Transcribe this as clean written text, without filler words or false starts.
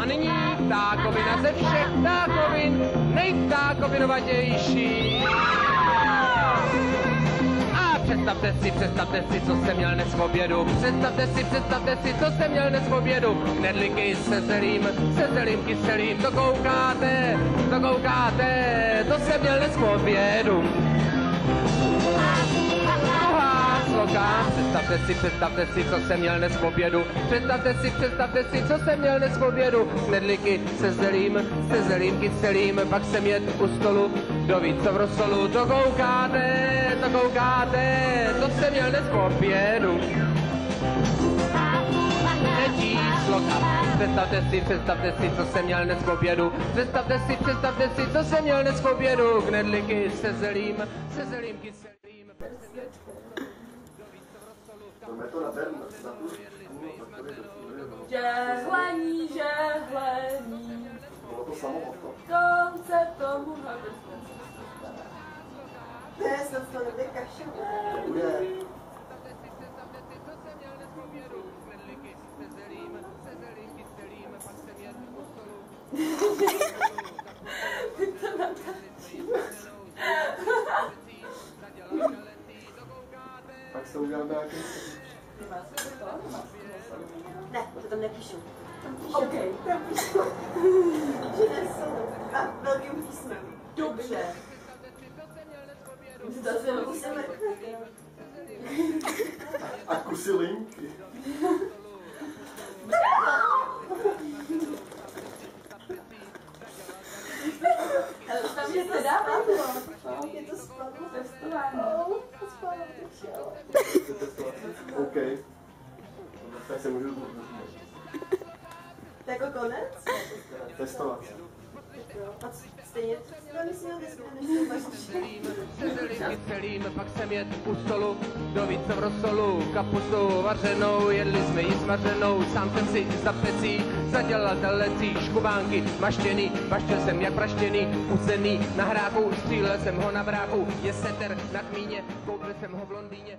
A nyní ptákovina ze všech ptákovin, nejptákovinovatější. A představte si, co jste měl dnes v obědu. Představte si, co jste měl dnes v obědu. Knedlíky se zelím kyselým, to koukáte, to jste měl dnes v obědu. Představte si, co jsem měl dnes v obědu. Představte si, co jsem měl dnes v obědu. Knedlíky se zelím kyselým, pak jsem jet u stolu, kdo ví, co v rosolu. To koukáte, to jsem měl dnes v obědu. Představte si, co jsem měl dnes v obědu. Představte si, co jsem měl dnes v obědu. Knedlíky se zelím kyselým. Žehlení. Bylo to samohodno. Konce tomu habesku. Ne, snad to nebude kašel. Bude. Ty to natáčíš. Tak se uděláme nějaký... Ne, to tam nepíšu. OK. Tam píšu. Že nesou. A velkým písmem. Dobře. A kusy linky. Ale tam je to dává. Je to spadlo. Testování. To spadlo, OK. Tak se můžu... to jako konec? Testovat. A stejně to myslím, než Kyselým, pak jsem jet u stolu, kdo ví, co v rosolu. Kapustu vařenou, jedli jsme ji smaženou. Sám jsem si za pecí zadělal telecí, škubánky maštěný, baštěl jsem jak praštěný, ucený na hráku, střílel jsem ho na bráku. Je seter na kmíně, koupil jsem ho v Londýně.